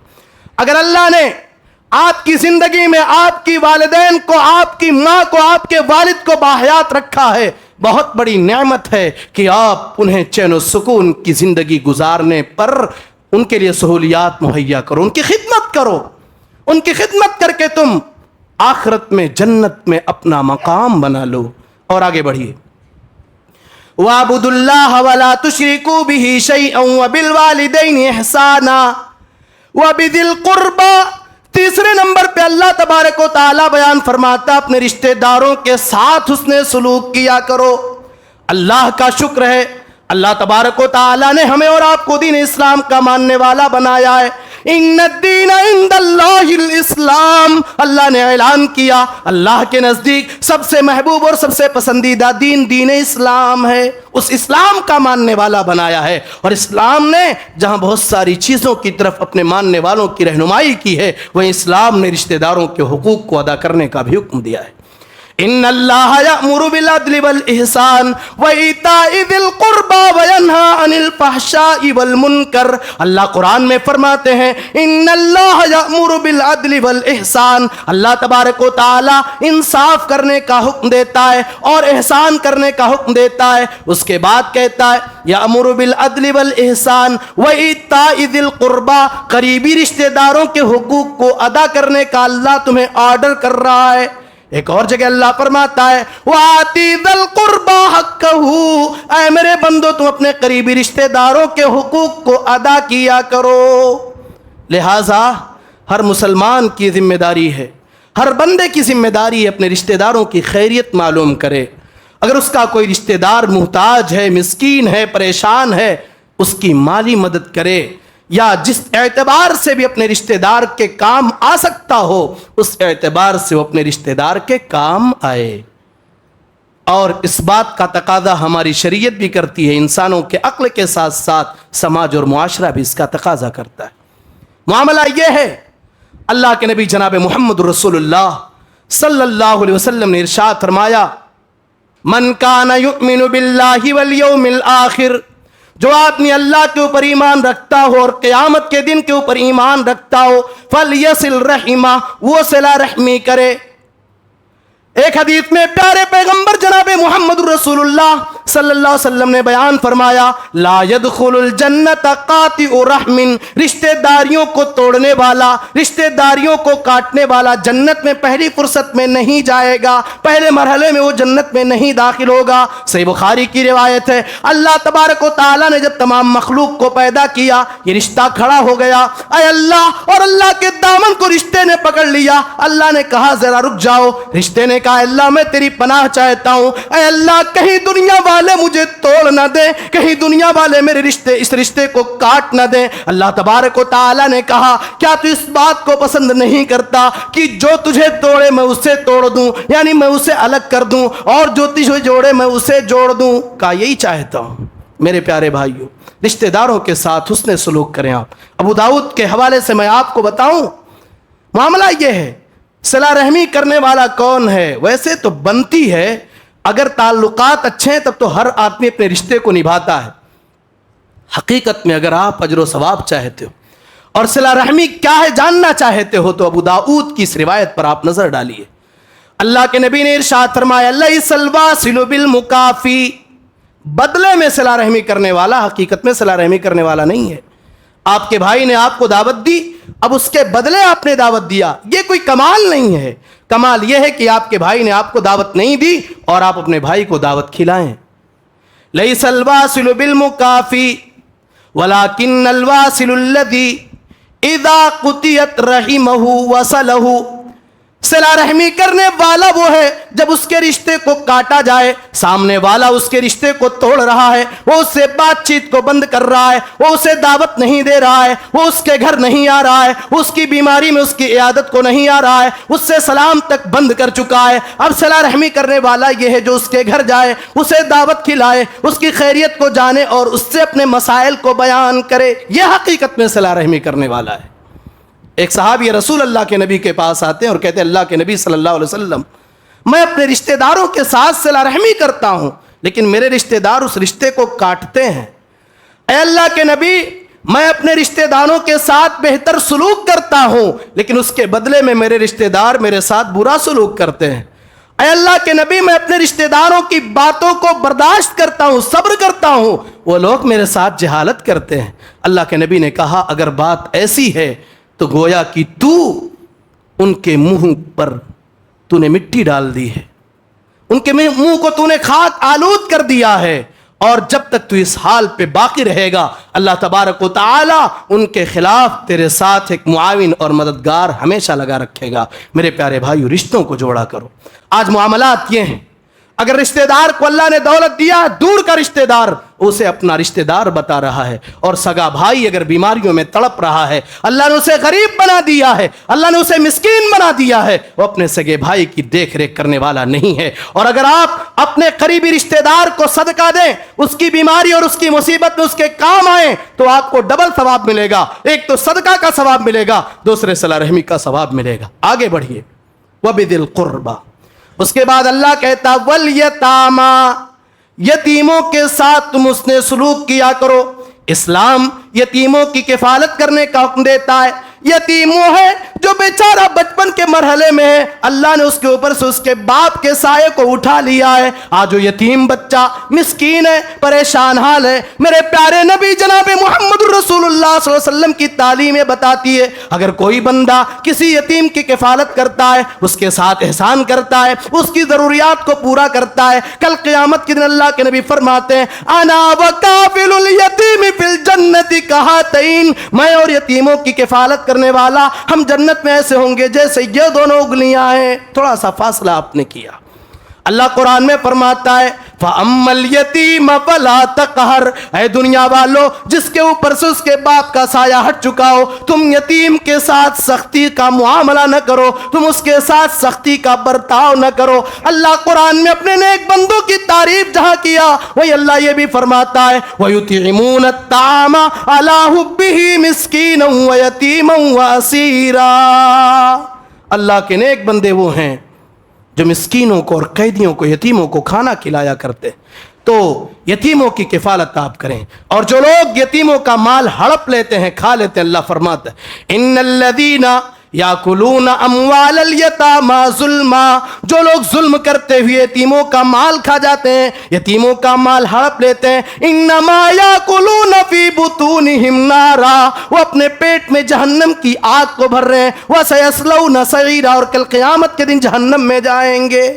اگر اللہ نے آپ کی زندگی میں آپ کی والدین کو, آپ کی ماں کو, آپ کے والد کو باحیات رکھا ہے, بہت بڑی نعمت ہے کہ آپ انہیں چین و سکون کی زندگی گزارنے پر ان کے لیے سہولیات مہیا کرو, ان کی خدمت کرو. ان کی خدمت کر کے تم آخرت میں جنت میں اپنا مقام بنا لو. اور آگے بڑھیے. وَاعْبُدُوا اللَّهَ وَلَا تُشْرِكُوا بِهِ شَيْئًا وَبِالْوَالِدَيْنِ إِحْسَانًا وَبِذِي الْقُرْبَى. 3 نمبر پہ اللہ تبارک و تعالی بیان فرماتا اپنے رشتہ داروں کے ساتھ حسن سلوک کیا کرو. اللہ کا شکر ہے, اللہ تبارک و تعالی نے ہمیں اور آپ کو دین اسلام کا ماننے والا بنایا ہے. ان الدین عند اللہ الاسلام, اللہ نے اعلان کیا اللہ کے نزدیک سب سے محبوب اور سب سے پسندیدہ دین دین اسلام ہے. اس اسلام کا ماننے والا بنایا ہے. اور اسلام نے جہاں بہت ساری چیزوں کی طرف اپنے ماننے والوں کی رہنمائی کی ہے, وہ اسلام نے رشتہ داروں کے حقوق کو ادا کرنے کا بھی حکم دیا ہے. ان اللہ یأمر بالعدل والإحسان وإیتاء ذی القربى وینہی عن الفحشاء والمنکر. اللہ قرآن میں فرماتے ہیں ان اللہ یأمر بالعدل والإحسان, اللہ تبارک و تعالی انصاف کرنے کا حکم دیتا ہے اور احسان کرنے کا حکم دیتا ہے. اس کے بعد کہتا ہے یأمر بالعدل والإحسان وإیتاء ذی القربى, قریبی رشتہ داروں کے حقوق کو ادا کرنے کا اللہ تمہیں آرڈر کر رہا ہے. ایک اور جگہ اللہ فرماتا ہے وَآتِي ذَا الْقُرْبَى حَقَّهُ, اے میرے بندو تم اپنے قریبی رشتہ داروں کے حقوق کو ادا کیا کرو. لہٰذا ہر مسلمان کی ذمہ داری ہے, ہر بندے کی ذمہ داری ہے اپنے رشتہ داروں کی خیریت معلوم کرے. اگر اس کا کوئی رشتہ دار محتاج ہے, مسکین ہے, پریشان ہے, اس کی مالی مدد کرے, یا جس اعتبار سے بھی اپنے رشتہ دار کے کام آ سکتا ہو اس اعتبار سے وہ اپنے رشتہ دار کے کام آئے. اور اس بات کا تقاضا ہماری شریعت بھی کرتی ہے, انسانوں کے عقل کے ساتھ ساتھ سماج اور معاشرہ بھی اس کا تقاضا کرتا ہے. معاملہ یہ ہے, اللہ کے نبی جناب محمد رسول اللہ صلی اللہ علیہ وسلم نے ارشاد فرمایا من کان یؤمن باللہ والیوم الآخر, جو آدمی اللہ کے اوپر ایمان رکھتا ہو اور قیامت کے دن کے اوپر ایمان رکھتا ہو فلیصل رحمہ, وہ صلہ رحمی کرے. ایک حدیث میں پیارے پیغمبر جناب محمد رسول اللہ صلی اللہ علیہ وسلم نے بیان فرمایا لا يدخل الجنت قاطع رحم، رشتہ داریوں کو توڑنے والا، رشتہ داریوں کو کاٹنے والا جنت میں پہلی فرصت میں نہیں جائے گا، پہلے مرحلے میں وہ جنت میں نہیں داخل ہوگا۔ صحیح بخاری کی روایت ہے، اللہ تبارک و تعالیٰ نے جب تمام مخلوق کو پیدا کیا یہ رشتہ کھڑا ہو گیا، اے اللہ، اور اللہ کے دامن کو رشتے نے پکڑ لیا۔ اللہ نے کہا ذرا رک جاؤ، رشتے نے کہا اللہ میں تیری پناہ چاہتا ہوں، اے اللہ کہیں دنیا والے مجھے توڑ نہ دیں، کہیں دنیا والے میرے اس رشتے کو کاٹ نہ دیں۔ اللہ تبارک و تعالیٰ نے کہا کیا تو اس بات کو پسند نہیں کرتا کہ جو تجھے توڑے میں اسے توڑ دوں، یعنی میں اسے الگ کر دوں، اور جو تجھے جوڑے میں اسے جوڑ دوں؟ کہا یہی چاہتا ہوں۔ میرے پیارے بھائیوں، رشتہ داروں کے ساتھ حسن سلوک کریں آپ۔ ابو داؤد کے حوالے سے میں آپ کو بتاؤں، معاملہ یہ ہے، صلہ رحمی کرنے والا کون ہے؟ ویسے تو بنتی ہے، اگر تعلقات اچھے ہیں تب تو ہر آدمی اپنے رشتے کو نبھاتا ہے۔ حقیقت میں اگر آپ اجر و ثواب چاہتے ہو اور صلہ رحمی کیا ہے جاننا چاہتے ہو تو ابو داؤد کی اس روایت پر آپ نظر ڈالیے۔ اللہ کے نبی نے ارشاد فرمایا لیس الواصل بالمکافی، بدلے میں صلہ رحمی کرنے والا حقیقت میں صلہ رحمی کرنے والا نہیں ہے۔ آپ کے بھائی نے آپ کو دعوت دی، اب اس کے بدلے آپ نے دعوت دیا، یہ کوئی کمال نہیں ہے۔ کمال یہ ہے کہ آپ کے بھائی نے آپ کو دعوت نہیں دی اور آپ اپنے بھائی کو دعوت کھلائیں۔ لیس الواصل بالمکافی ولکن الواصل الذی اذا قطعت رحمہ وصلہ، صلہ رحمی کرنے والا وہ ہے جب اس کے رشتے کو کاٹا جائے، سامنے والا اس کے رشتے کو توڑ رہا ہے، وہ اس سے بات چیت کو بند کر رہا ہے، وہ اسے دعوت نہیں دے رہا ہے، وہ اس کے گھر نہیں آ رہا ہے، اس کی بیماری میں اس کی عیادت کو نہیں آ رہا ہے، اس سے سلام تک بند کر چکا ہے۔ اب صلہ رحمی کرنے والا یہ ہے جو اس کے گھر جائے، اسے دعوت کھلائے، اس کی خیریت کو جانے اور اس سے اپنے مسائل کو بیان کرے، یہ حقیقت میں صلہ رحمی کرنے والا ہے۔ ایک صحابی رسول اللہ کے نبی کے پاس آتے ہیں اور کہتے ہیں اللہ کے نبی صلی اللہ علیہ وسلم، میں اپنے رشتہ داروں کے ساتھ صلہ رحمی کرتا ہوں لیکن میرے رشتہ دار اس رشتے کو کاٹتے ہیں۔ اے اللہ کے نبی، میں اپنے رشتہ داروں کے ساتھ بہتر سلوک کرتا ہوں لیکن اس کے بدلے میں میرے رشتہ دار میرے ساتھ برا سلوک کرتے ہیں۔ اے اللہ کے نبی، میں اپنے رشتہ داروں کی باتوں کو برداشت کرتا ہوں، صبر کرتا ہوں، وہ لوگ میرے ساتھ جہالت کرتے ہیں۔ اللہ کے نبی نے کہا اگر بات ایسی ہے تو گویا کہ تو ان کے منہ پر تو نے مٹی ڈال دی ہے، ان کے منہ کو تو نے خاک آلود کر دیا ہے، اور جب تک تو اس حال پہ باقی رہے گا اللہ تبارک و تعالی ان کے خلاف تیرے ساتھ ایک معاون اور مددگار ہمیشہ لگا رکھے گا۔ میرے پیارے بھائیو، رشتوں کو جوڑا کرو۔ آج معاملات یہ ہیں، اگر رشتہ دار کو اللہ نے دولت دیا، دور کا رشتہ دار اسے اپنا رشتہ دار بتا رہا ہے، اور سگا بھائی اگر بیماریوں میں تڑپ رہا ہے، اللہ نے اسے غریب بنا دیا ہے، اللہ نے اسے مسکین بنا دیا ہے، وہ اپنے سگے بھائی کی دیکھ ریکھ کرنے والا نہیں ہے۔ اور اگر آپ اپنے قریبی رشتہ دار کو صدقہ دیں، اس کی بیماری اور اس کی مصیبت میں اس کے کام آئیں تو آپ کو ڈبل ثواب ملے گا، ایک تو صدقہ کا ثواب ملے گا، دوسرے صلہ رحمی کا ثواب ملے گا۔ آگے بڑھیے، وَبِذِي الْقُرْبَى، اس کے بعد اللہ کہتا وَالْيَتَامَى، یتیموں کے ساتھ تم حسن سلوک کیا کرو۔ اسلام یتیموں کی کفالت کرنے کا حکم دیتا ہے۔ یتیم وہ ہے جو بیچارہ بچپن کے مرحلے میں ہے، اللہ نے اس کے اوپر سے اس کے باپ کے سائے کو اٹھا لیا ہے، آج وہ یتیم بچہ مسکین ہے، پریشان حال ہے۔ میرے پیارے نبی جناب محمد رسول اللہ صلی اللہ علیہ وسلم کی تعلیمیں بتاتی ہے اگر کوئی بندہ کسی یتیم کی کفالت کرتا ہے، اس کے ساتھ احسان کرتا ہے، اس کی ضروریات کو پورا کرتا ہے، کل قیامت کے دن اللہ کے نبی فرماتے ہیں انا وکافل الیتیم فی الجنت کہاتین، میں اور یتیموں کی کفالت کرنے والا ہم جنت میں ایسے ہوں گے جیسے یہ دونوں انگلیاں ہیں۔ تھوڑا سا فاصلہ آپ نے کیا۔ اللہ قرآن میں فرماتا ہے فَأَمَّا الْيَتِيمَ فَلَا تَقْهَرْ، اے دنیا والو جس کے اوپر سے اس کے باپ کا سایہ ہٹ چکا ہو، تم یتیم کے ساتھ سختی کا معاملہ نہ کرو، تم اس کے ساتھ سختی کا برتاؤ نہ کرو۔ اللہ قرآن میں اپنے نیک بندوں کی تعریف جہاں کیا وہی اللہ یہ بھی فرماتا ہے وَيُطْعِمُونَ الطَّعَامَ عَلَىٰ حُبِّهِ مِسْكِينًا وَيَتِيمًا وَأَسِيرًا، اللہ کے نیک بندے وہ ہیں جو مسکینوں کو اور قیدیوں کو، یتیموں کو کھانا کھلایا کرتے۔ تو یتیموں کی کفالت آپ کریں، اور جو لوگ یتیموں کا مال ہڑپ لیتے ہیں، کھا لیتے ہیں، اللہ فرماتا ہے ان الذین یاکلون اموال الیتاما ظلما، جو لوگ ظلم کرتے ہوئے یتیموں کا مال کھا جاتے ہیں، یتیموں کا مال ہڑپ لیتے ہیں، انما یاکلون فی بطونہم نارا، وہ اپنے پیٹ میں جہنم کی آگ کو بھر رہے ہیں، وسیصلون سعیرا، اور کل قیامت کے دن جہنم میں جائیں گے۔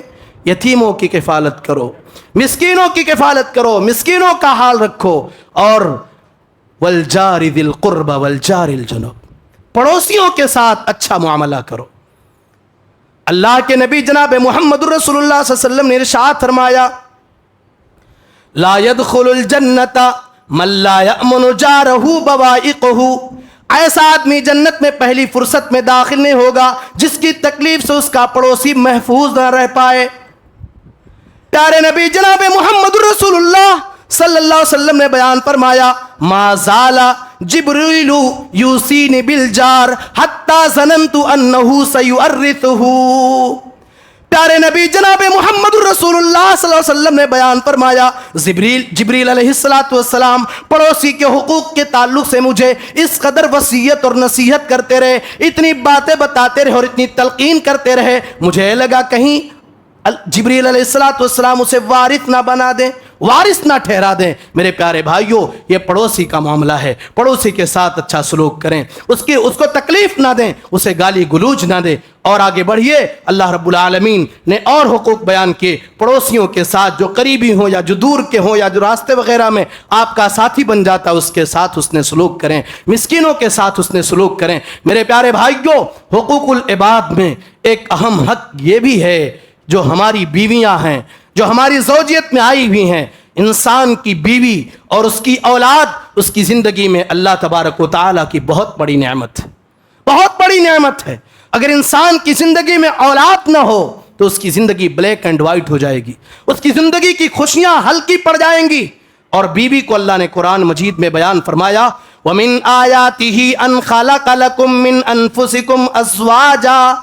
یتیموں کی کفالت کرو، مسکینوں کی کفالت کرو، مسکینوں کا حال رکھو، اور والجار ذی القربى والجار الجنب، پڑوسیوں کے ساتھ اچھا معاملہ کرو۔ اللہ کے نبی جناب محمد رسول اللہ صلی اللہ علیہ وسلم نے ارشاد فرمایا، لا يدخل الجنت من لا يأمن جارہ بوائقہ، ایسا آدمی جنت میں پہلی فرصت میں داخل نہیں ہوگا جس کی تکلیف سے اس کا پڑوسی محفوظ نہ رہ پائے۔ پیارے نبی جناب محمد رسول اللہ صلی اللہ علیہ وسلم نے بیان فرمایا، ما زال جبریل یوصینی بالجار حتی ظننت انہ سیورثہ۔ پیارے نبی جناب محمد رسول اللہ صلی اللہ علیہ وسلم نے بیان فرمایا، جبریل علیہ السلام پڑوسی کے حقوق کے تعلق سے مجھے اس قدر وصیت اور نصیحت کرتے رہے، اتنی باتیں بتاتے رہے اور اتنی تلقین کرتے رہے، مجھے لگا کہیں جبریل علیہ السلام اسے وارث نہ بنا دیں، وارث نہ ٹھہرا دیں۔ میرے پیارے بھائیوں، یہ پڑوسی کا معاملہ ہے، پڑوسی کے ساتھ اچھا سلوک کریں، اس کو تکلیف نہ دیں، اسے گالی گلوچ نہ دیں، اور آگے بڑھیے۔ اللہ رب العالمین نے اور حقوق بیان کیے، پڑوسیوں کے ساتھ جو قریبی ہوں یا جو دور کے ہوں یا جو راستے وغیرہ میں آپ کا ساتھی بن جاتا ہے، اس کے ساتھ حسن سلوک کریں، مسکینوں کے ساتھ حسن سلوک کریں۔ میرے پیارے بھائیوں، حقوق العباد میں ایک اہم حق یہ بھی ہے، جو ہماری بیویاں ہیں، جو ہماری زوجیت میں آئی ہوئی ہیں، انسان کی بیوی اور اس کی اولاد اس کی زندگی میں اللہ تبارک و تعالیٰ کی بہت بڑی نعمت ہے، بہت بڑی نعمت ہے۔ اگر انسان کی زندگی میں اولاد نہ ہو تو اس کی زندگی بلیک اینڈ وائٹ ہو جائے گی، اس کی زندگی کی خوشیاں ہلکی پڑ جائیں گی۔ اور بیوی کو اللہ نے قرآن مجید میں بیان فرمایا، وَمِنْ آيَاتِهِ أَنْ خَلَقَ لَكُم مِّنْ أَنفُسِكُمْ أَزْوَاجًا،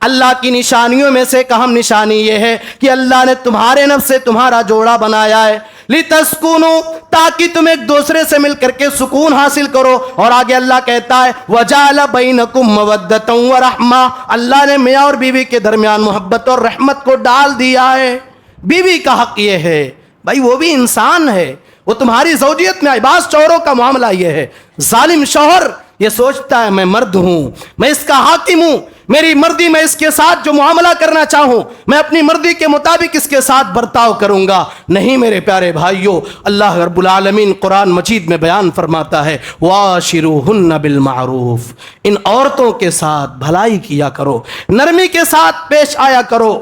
اللہ کی نشانیوں میں سے ایک اہم نشانی یہ ہے کہ اللہ نے تمہارے نفس سے تمہارا جوڑا بنایا ہے، لِتَسْكُنُوا، تاکہ تم ایک دوسرے سے مل کر کے سکون حاصل کرو۔ اور آگے اللہ کہتا ہے وَجَعَلَ بَيْنَكُمْ مَوَدَّةً وَرَحْمَةً، اللہ نے میاں اور بیوی کے درمیان محبت اور رحمت کو ڈال دیا ہے۔ بیوی کا حق یہ ہے، بھائی وہ بھی انسان ہے، وہ تمہاری زوجیت میں بعض شوہروں کا معاملہ یہ ہے، ظالم شوہر یہ سوچتا ہے میں مرد ہوں، میں اس کا حاکم ہوں، میری مرضی، میں اس کے ساتھ جو معاملہ کرنا چاہوں میں اپنی مرضی کے مطابق اس کے ساتھ برتاؤ کروں گا۔ نہیں میرے پیارے بھائیوں، اللہ رب العالمین قرآن مجید میں بیان فرماتا ہے وَعَاشِرُوهُنَّ بِالْمَعْرُوفِ، ان عورتوں کے ساتھ بھلائی کیا کرو، نرمی کے ساتھ پیش آیا کرو۔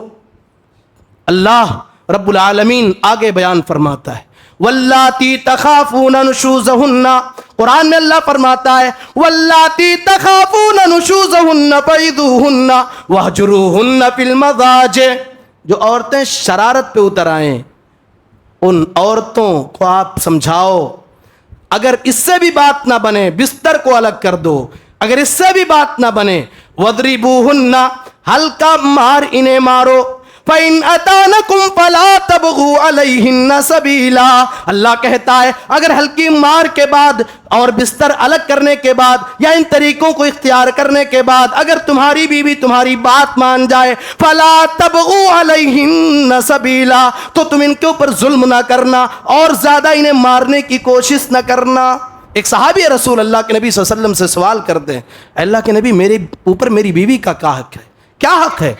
اللہ رب العالمین آگے بیان فرماتا ہے واللاتی تخافون نشوزہن، قرآن میں اللہ فرماتا ہے واللاتی تخافون نشوزہن فعظوہن واہجروہن فی المضاجع، جو عورتیں شرارت پہ اتر آئیں ان عورتوں کو آپ سمجھاؤ، اگر اس سے بھی بات نہ بنے بستر کو الگ کر دو، اگر اس سے بھی بات نہ بنے وَاضْرِبُوهُنَّ، ہلکا مار انہیں مارو، فَإِنْ أَتَانَكُمْ فَلَا تَبْغُوا عَلَيْهِنَّ سَبِيلًا، اللہ کہتا ہے اگر ہلکی مار کے بعد اور بستر الگ کرنے کے بعد یا ان طریقوں کو اختیار کرنے کے بعد اگر تمہاری بیوی تمہاری بات مان جائے فَلَا تَبْغُوا عَلَيْهِنَّ سَبِيلًا، تو تم ان کے اوپر ظلم نہ کرنا اور زیادہ انہیں مارنے کی کوشش نہ کرنا۔ ایک صحابی رسول اللہ کے نبی صلی اللہ علیہ وسلم سے سوال کرتے ہیں، اللہ کے نبی میرے اوپر میری بیوی کا کیا حق ہے؟ کیا حق ہے؟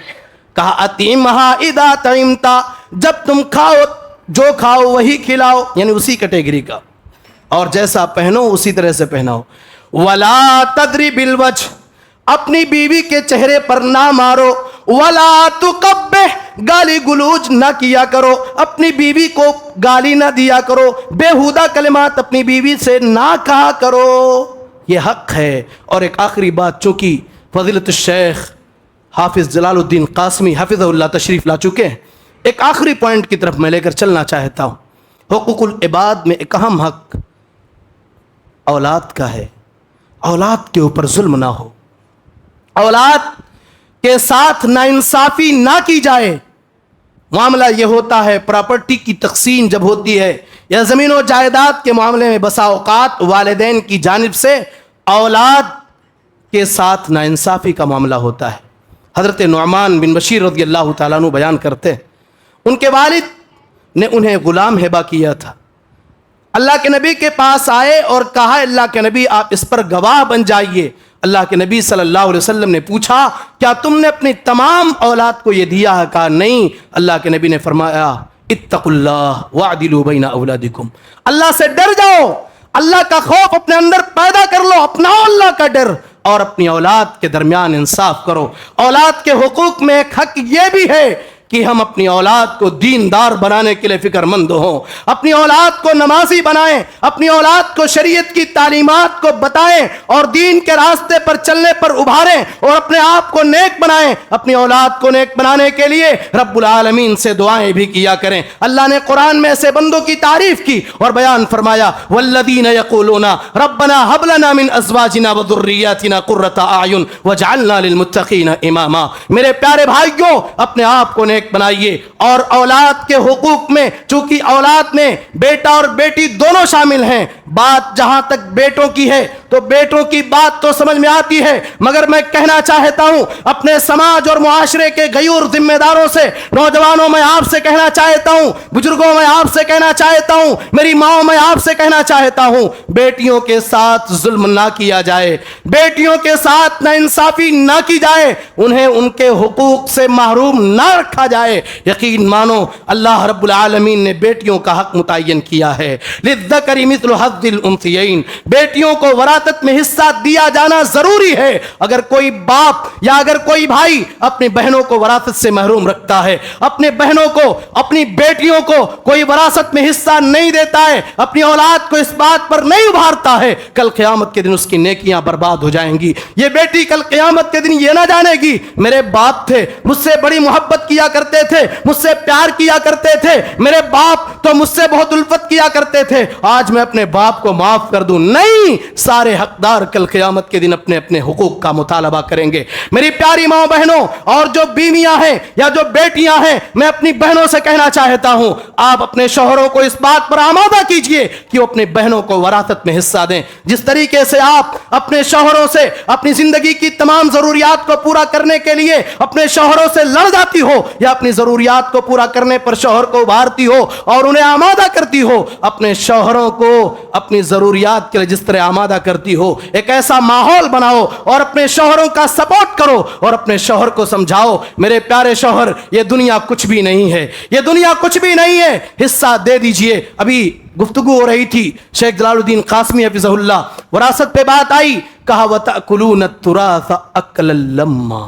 کہا اطعمھا اذا طعمت، جب تم کھاؤ جو کھاؤ وہی کھلاؤ، یعنی اسی کیٹیگری کا، اور جیسا پہنو اسی طرح سے پہناؤ۔ ولا تضرب الوجه، اپنی بیوی کے چہرے پر نہ مارو، ولا تقبح، گالی گلوچ نہ کیا کرو، اپنی بیوی کو گالی نہ دیا کرو، بےہودہ کلمات اپنی بیوی سے نہ کہا کرو، یہ حق ہے۔ اور ایک آخری بات، چونکہ فضیلت الشیخ حافظ جلال الدین قاسمی حفظہ اللہ تشریف لا چکے ہیں، ایک آخری پوائنٹ کی طرف میں لے کر چلنا چاہتا ہوں۔ حقوق العباد میں ایک اہم حق اولاد کا ہے، اولاد کے اوپر ظلم نہ ہو، اولاد کے ساتھ ناانصافی نہ کی جائے۔ معاملہ یہ ہوتا ہے پراپرٹی کی تقسیم جب ہوتی ہے یا زمین و جائیداد کے معاملے میں بسا اوقات والدین کی جانب سے اولاد کے ساتھ ناانصافی کا معاملہ ہوتا ہے۔ حضرت نعمان بن بشیر رضی اللہ تعالیٰ عنہ بیان کرتے ہیں، ان کے والد نے انہیں غلام ہبہ کیا تھا۔ اللہ کے نبی کے پاس آئے اور کہا اللہ کے نبی آپ اس پر گواہ بن جائیے۔ اللہ کے نبی صلی اللہ علیہ وسلم نے پوچھا کیا تم نے اپنی تمام اولاد کو یہ دیا ہے؟ کہا نہیں۔ اللہ کے نبی نے فرمایا اتقوا اللہ واعدلوا بین اولادکم، اللہ سے ڈر جاؤ، اللہ کا خوف اپنے اندر پیدا کر لو، اپناؤ اللہ کا ڈر، اور اپنی اولاد کے درمیان انصاف کرو۔ اولاد کے حقوق میں ایک حق یہ بھی ہے کہ ہم اپنی اولاد کو دیندار بنانے کے لیے فکر مند ہوں، اپنی اولاد کو نمازی بنائیں، اپنی اولاد کو شریعت کی تعلیمات کو بتائیں اور دین کے راستے پر چلنے پر ابھاریں، اور اپنے آپ کو نیک بنائیں۔ اپنی اولاد کو نیک بنانے کے لیے رب العالمین سے دعائیں بھی کیا کریں۔ اللہ نے قرآن میں ایسے بندوں کی تعریف کی اور بیان فرمایا والذین یقولون ربنا هب لنا من ازواجنا وذریاتنا قرۃ اعین واجعلنا للمتقین اماما۔ میرے پیارے بھائیوں، اپنے آپ کو بنائیے، اور اولاد کے حقوق میں چونکہ اولاد میں بیٹا اور بیٹی دونوں شامل ہیں، بات جہاں تک بیٹوں کی ہے تو بیٹوں کی بات تو سمجھ میں آتی ہے، مگر میں کہنا چاہتا ہوں اپنے سماج اور معاشرے کے غیور ذمہ داروں سے، نوجوانوں میں آپ سے کہنا چاہتا ہوں، بزرگوں میں آپ سے کہنا چاہتا ہوں، میری ماں میں آپ سے کہنا چاہتا ہوں، بیٹیوں کے ساتھ ظلم نہ کیا جائے، بیٹیوں کے ساتھ ناانصافی نہ کی جائے، انہیں ان کے حقوق سے محروم نہ رکھا جائے۔ یقین مانو اللہ رب العالمین نے بیٹیوں کا حق متعین کیا ہے، للذکر مثل حظ الانثیین، بیٹیوں کو وراثت میں حصہ دیا جانا ضروری ہے۔ اگر کوئی باپ یا اگر کوئی بھائی اپنی بہنوں کو وراثت سے محروم رکھتا ہے، اپنے بہنوں کو، اپنی بیٹیوں کو کوئی وراثت میں حصہ نہیں دیتا ہے، اپنی اولاد کو اس بات پر نہیں ابھارتا ہے، کل قیامت کے دن اس کی نیکیاں برباد ہو جائیں گی۔ یہ بیٹی کل قیامت کے دن یہ نہ جانے گی میرے باپ تھے، مجھ سے بڑی محبت کیا کرتے تھے، مجھ سے پیار کیا کرتے تھے، میرے باپ تو مجھ سے بہت الفت کیا کرتے تھے، آج میں اپنے باپ کو معاف کر دوں۔ نہیں، سارے حقدار کل قیامت کے دن اپنے اپنے حقوق کا مطالبہ کریں گے۔ میری پیاری ماں بہنوں اور جو بیویاں ہیں یا جو بیٹیاں ہیں، میں اپنی بہنوں سے کہنا چاہتا ہوں آپ اپنے شوہروں کو اس بات پر آمادہ کیجئے کہ وہ اپنی بہنوں کو وراثت میں حصہ دیں۔ جس طریقے سے آپ اپنے شوہروں سے اپنی زندگی کی تمام ضروریات کو پورا کرنے کے لیے اپنے شوہروں سے لڑ جاتی ہو یا اپنی ضروریات کو پورا کرنے پر شوہر کو ابھارتی ہو اور انہیں آمادہ کرتی ہو، اپنے شوہروں کو اپنی ضروریات کے لیے جس طرح آمادہ کرتی ہو، ایک ایسا ماحول بناؤ اور اپنے شوہروں کا سپورٹ کرو اور اپنے شوہر کو سمجھاؤ میرے پیارے شوہر یہ دنیا کچھ بھی نہیں ہے، یہ دنیا کچھ بھی نہیں ہے، حصہ دے دیجئے۔ ابھی گفتگو ہو رہی تھی، شیخ جلال الدین قاسمی حفظہ اللہ، وراثت پہ بات آئی، کہا وَتَأْكُلُونَ التُّرَاثَ أَكْلًا لَمًّا۔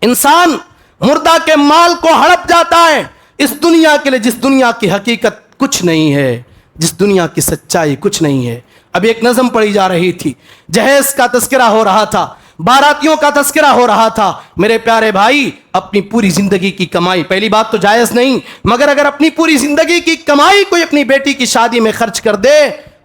انسان مردہ کے مال کو ہڑپ جاتا ہے اس دنیا کے لیے جس دنیا کی حقیقت کچھ نہیں ہے، جس دنیا کی سچائی کچھ نہیں ہے۔ ابھی ایک نظم پڑھی جا رہی تھی، جہیز کا تذکرہ ہو رہا تھا، باراتیوں کا تذکرہ ہو رہا تھا۔ میرے پیارے بھائی، اپنی پوری زندگی کی کمائی، پہلی بات تو جائز نہیں، مگر اگر اپنی پوری زندگی کی کمائی کوئی اپنی بیٹی کی شادی میں خرچ کر دے،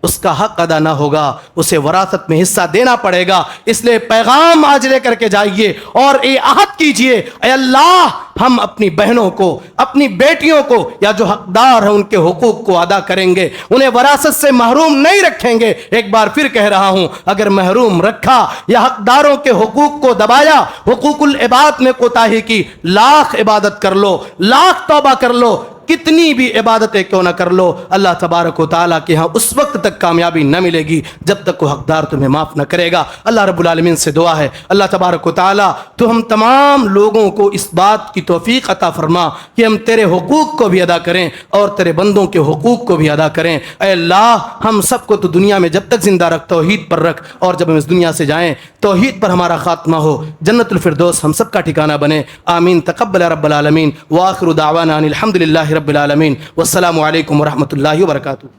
اس کا حق ادا نہ ہوگا، اسے وراثت میں حصہ دینا پڑے گا۔ اس لیے پیغام آج لے کر کے جائیے اور یہ عہد کیجئے، اے اللہ ہم اپنی بہنوں کو، اپنی بیٹیوں کو یا جو حقدار ہیں ان کے حقوق کو ادا کریں گے، انہیں وراثت سے محروم نہیں رکھیں گے۔ ایک بار پھر کہہ رہا ہوں، اگر محروم رکھا یا حقداروں کے حقوق کو دبایا، حقوق العباد میں کوتاہی کی، لاکھ عبادت کر لو، لاکھ توبہ کر لو، کتنی بھی عبادتیں کیوں نہ کر لو، اللہ تبارک و تعالیٰ کے ہاں اس وقت تک کامیابی نہ ملے گی جب تک وہ حقدار تمہیں معاف نہ کرے گا۔ اللہ رب العالمین سے دعا ہے اللہ تبارک و تعالیٰ تو ہم تمام لوگوں کو اس بات کی توفیق عطا فرما کہ ہم تیرے حقوق کو بھی ادا کریں اور تیرے بندوں کے حقوق کو بھی ادا کریں۔ اے اللہ ہم سب کو تو دنیا میں جب تک زندہ رکھ، توحید پر رکھ، اور جب ہم اس دنیا سے جائیں توحید پر ہمارا خاتمہ ہو، جنت الفردوس ہم سب کا ٹھکانہ بنے۔ آمین تقبل رب العالمین، وآخر دعوانا ان الحمد للہ رب العالمین، والسلام علیکم ورحمۃ اللہ وبرکاتہ۔